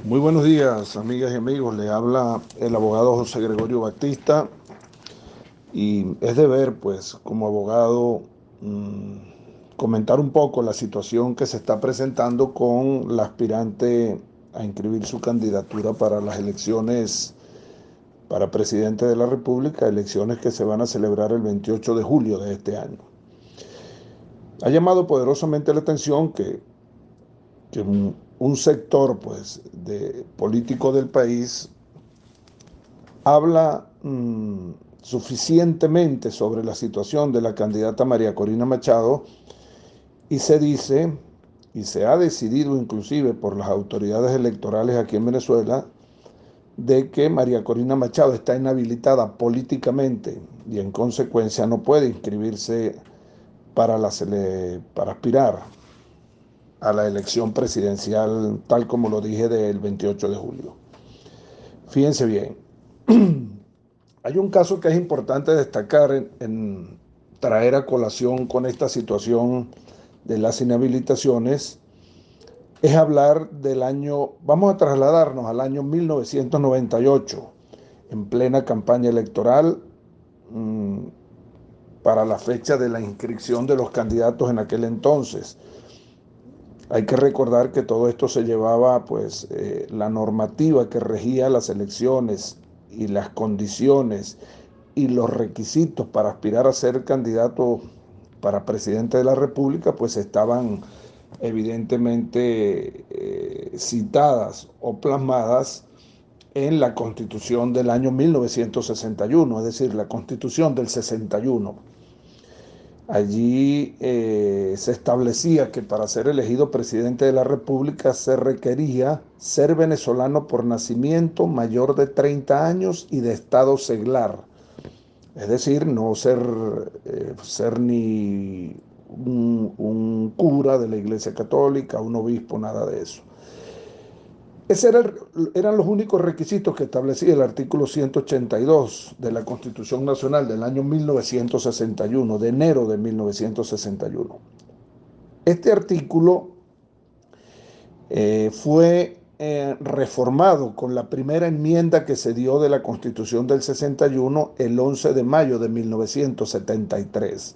Muy buenos días, amigas y amigos. Le habla el abogado José Gregorio Batista y es deber, pues, como abogado, comentar un poco la situación que se está presentando con la aspirante a inscribir su candidatura para las elecciones para presidente de la República, elecciones que se van a celebrar el 28 de julio de este año. Ha llamado poderosamente la atención que un sector, pues, político del país habla suficientemente sobre la situación de la candidata María Corina Machado y se dice, y se ha decidido inclusive por las autoridades electorales aquí en Venezuela, de que María Corina Machado está inhabilitada políticamente y en consecuencia no puede inscribirse para aspirar a la elección presidencial, tal como lo dije, del 28 de julio. Fíjense bien, hay un caso que es importante destacar en traer a colación con esta situación de las inhabilitaciones, es hablar del año, vamos a trasladarnos al año 1998, en plena campaña electoral, mmm, para la fecha de la inscripción de los candidatos en aquel entonces. Hay que recordar que todo esto se llevaba, pues, la normativa que regía las elecciones y las condiciones y los requisitos para aspirar a ser candidato para presidente de la República, pues estaban evidentemente citadas o plasmadas en la Constitución del año 1961, es decir, la Constitución del 61. Allí se establecía que para ser elegido presidente de la República se requería ser venezolano por nacimiento, mayor de 30 años y de estado seglar. Es decir, no ser ni un cura de la Iglesia Católica, un obispo, nada de eso. Eran los únicos requisitos que establecía el artículo 182 de la Constitución Nacional del año 1961, de enero de 1961. Este artículo fue reformado con la primera enmienda que se dio de la Constitución del 61 el 11 de mayo de 1973.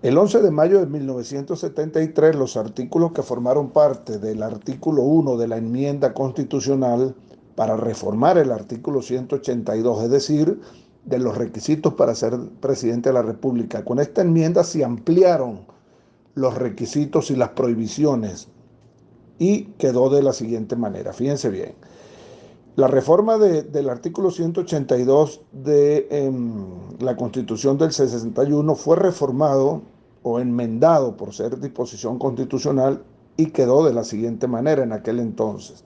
El 11 de mayo de 1973, los artículos que formaron parte del artículo 1 de la enmienda constitucional para reformar el artículo 182, es decir, de los requisitos para ser presidente de la República. Con esta enmienda se ampliaron los requisitos y las prohibiciones y quedó de la siguiente manera. Fíjense bien. La reforma del artículo 182 de la Constitución del 61 fue reformado o enmendado por ser disposición constitucional y quedó de la siguiente manera en aquel entonces.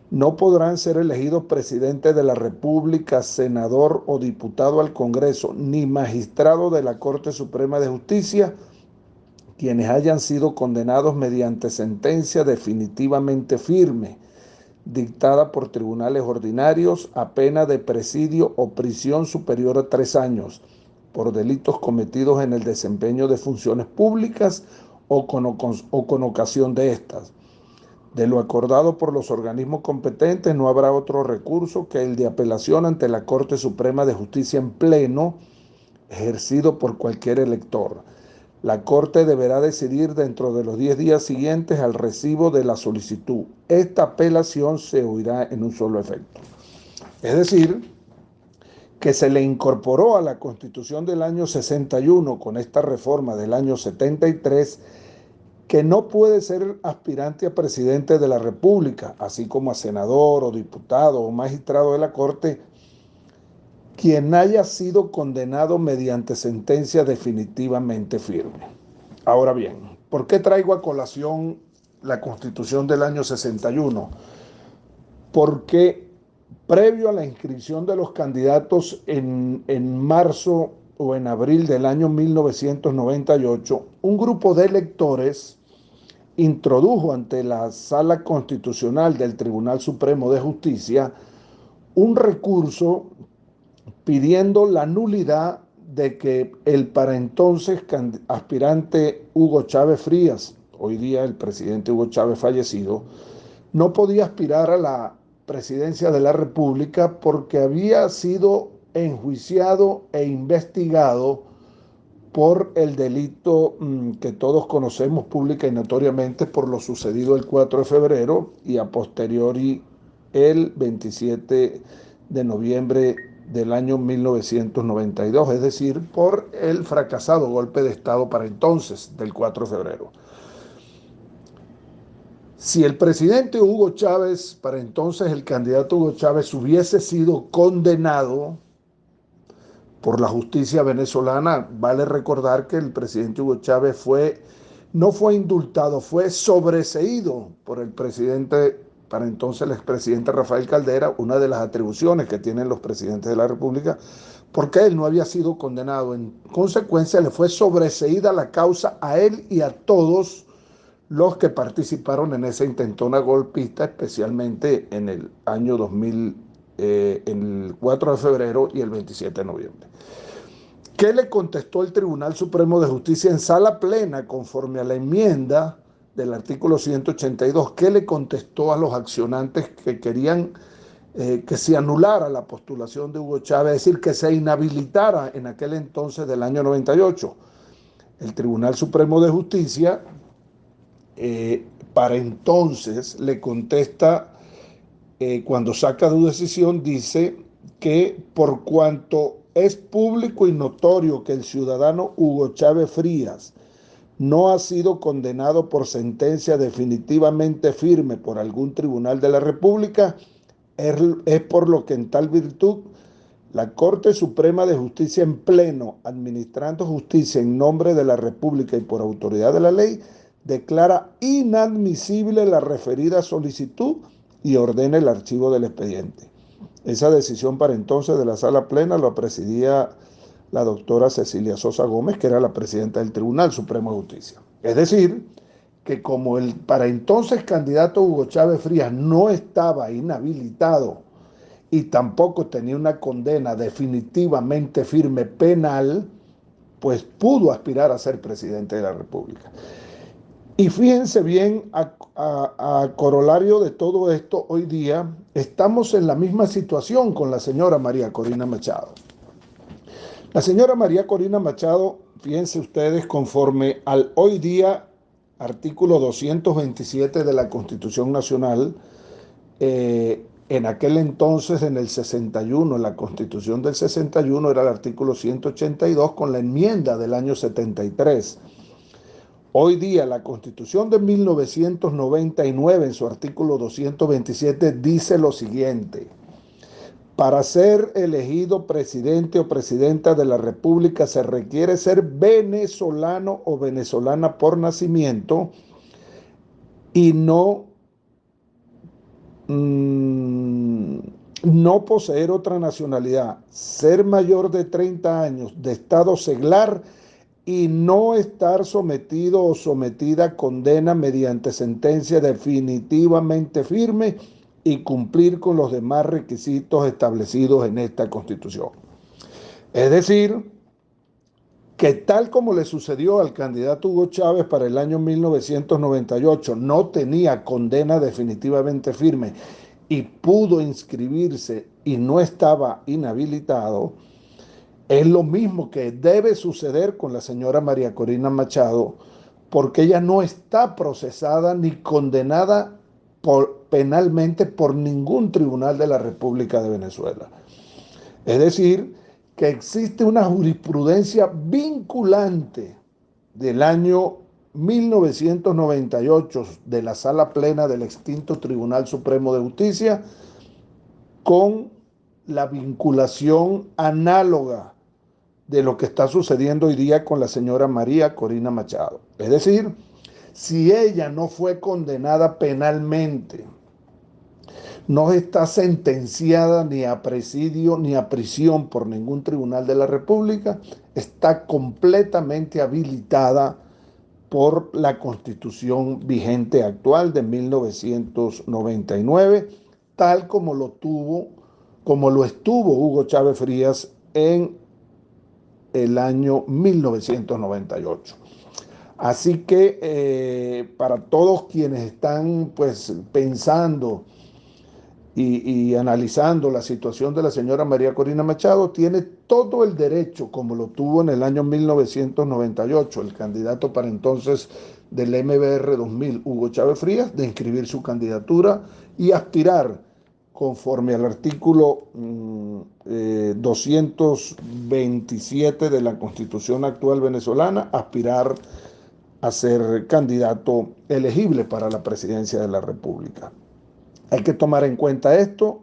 No podrán ser elegidos presidente de la República, senador o diputado al Congreso, ni magistrado de la Corte Suprema de Justicia, quienes hayan sido condenados mediante sentencia definitivamente firme, dictada por tribunales ordinarios a pena de presidio o prisión superior a 3 años por delitos cometidos en el desempeño de funciones públicas o con ocasión de estas. De lo acordado por los organismos competentes no habrá otro recurso que el de apelación ante la Corte Suprema de Justicia en pleno, ejercido por cualquier elector. La Corte deberá decidir dentro de los 10 días siguientes al recibo de la solicitud. Esta apelación se oirá en un solo efecto. Es decir, que se le incorporó a la Constitución del año 61 con esta reforma del año 73 que no puede ser aspirante a presidente de la República, así como a senador o diputado o magistrado de la Corte, quien haya sido condenado mediante sentencia definitivamente firme. Ahora bien, ¿por qué traigo a colación la Constitución del año 61? Porque previo a la inscripción de los candidatos en marzo o en abril del año 1998, un grupo de electores introdujo ante la Sala Constitucional del Tribunal Supremo de Justicia un recurso pidiendo la nulidad de que el para entonces aspirante Hugo Chávez Frías, hoy día el presidente Hugo Chávez fallecido, no podía aspirar a la presidencia de la República porque había sido enjuiciado e investigado por el delito que todos conocemos pública y notoriamente por lo sucedido el 4 de febrero y a posteriori el 27 de noviembre del año 1992, es decir, por el fracasado golpe de Estado para entonces del 4 de febrero. Si el presidente Hugo Chávez, para entonces el candidato Hugo Chávez, hubiese sido condenado por la justicia venezolana, vale recordar que el presidente Hugo Chávez no fue indultado, fue sobreseído por el presidente, para entonces el expresidente Rafael Caldera, una de las atribuciones que tienen los presidentes de la República, porque él no había sido condenado. En consecuencia, le fue sobreseída la causa a él y a todos los que participaron en esa intentona golpista, especialmente en el año 2000, el 4 de febrero y el 27 de noviembre. ¿Qué le contestó el Tribunal Supremo de Justicia en sala plena conforme a la enmienda del artículo 182? ¿Qué le contestó a los accionantes que querían que se anulara la postulación de Hugo Chávez, es decir, que se inhabilitara en aquel entonces del año 98? El Tribunal Supremo de Justicia para entonces le contesta, cuando saca su decisión, dice que por cuanto es público y notorio que el ciudadano Hugo Chávez Frías no ha sido condenado por sentencia definitivamente firme por algún tribunal de la República, es por lo que en tal virtud la Corte Suprema de Justicia en pleno, administrando justicia en nombre de la República y por autoridad de la ley, declara inadmisible la referida solicitud y ordena el archivo del expediente. Esa decisión para entonces de la sala plena lo presidía la doctora Cecilia Sosa Gómez, que era la presidenta del Tribunal Supremo de Justicia. Es decir, que como el para entonces candidato Hugo Chávez Frías no estaba inhabilitado y tampoco tenía una condena definitivamente firme penal, pues pudo aspirar a ser presidente de la República. Y fíjense bien, a corolario de todo esto, hoy día estamos en la misma situación con la señora María Corina Machado. La señora María Corina Machado, fíjense ustedes, conforme al hoy día artículo 227 de la Constitución Nacional, en aquel entonces, en el 61, en la Constitución del 61, era el artículo 182 con la enmienda del año 73. Hoy día la Constitución de 1999 en su artículo 227 dice lo siguiente: para ser elegido presidente o presidenta de la República se requiere ser venezolano o venezolana por nacimiento y no poseer otra nacionalidad, ser mayor de 30 años, de estado seglar y no estar sometido o sometida a condena mediante sentencia definitivamente firme y cumplir con los demás requisitos establecidos en esta Constitución. Es decir, que tal como le sucedió al candidato Hugo Chávez para el año 1998, no tenía condena definitivamente firme y pudo inscribirse y no estaba inhabilitado, es lo mismo que debe suceder con la señora María Corina Machado, porque ella no está procesada ni condenada penalmente por ningún tribunal de la República de Venezuela. Es decir, que existe una jurisprudencia vinculante del año 1998 de la Sala Plena del extinto Tribunal Supremo de Justicia con la vinculación análoga de lo que está sucediendo hoy día con la señora María Corina Machado. Es decir, si ella no fue condenada penalmente, no está sentenciada ni a presidio ni a prisión por ningún tribunal de la República, está completamente habilitada por la Constitución vigente actual de 1999, tal como lo estuvo Hugo Chávez Frías en el año 1998. Así que para todos quienes están pues pensando y analizando la situación de la señora María Corina Machado, tiene todo el derecho, como lo tuvo en el año 1998 el candidato para entonces del MBR 2000, Hugo Chávez Frías, de inscribir su candidatura y aspirar, conforme al artículo 227 de la Constitución actual venezolana, aspirar a ser candidato elegible para la presidencia de la República. Hay que tomar en cuenta esto.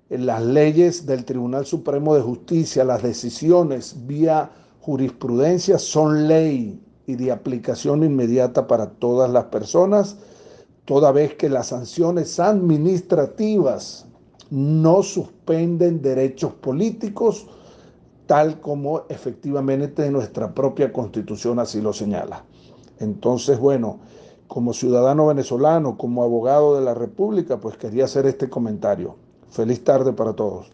Las leyes del Tribunal Supremo de Justicia, las decisiones vía jurisprudencia son ley y de aplicación inmediata para todas las personas, toda vez que las sanciones administrativas no suspenden derechos políticos, tal como efectivamente nuestra propia Constitución así lo señala. Entonces, bueno, como ciudadano venezolano, como abogado de la República, pues quería hacer este comentario. Feliz tarde para todos.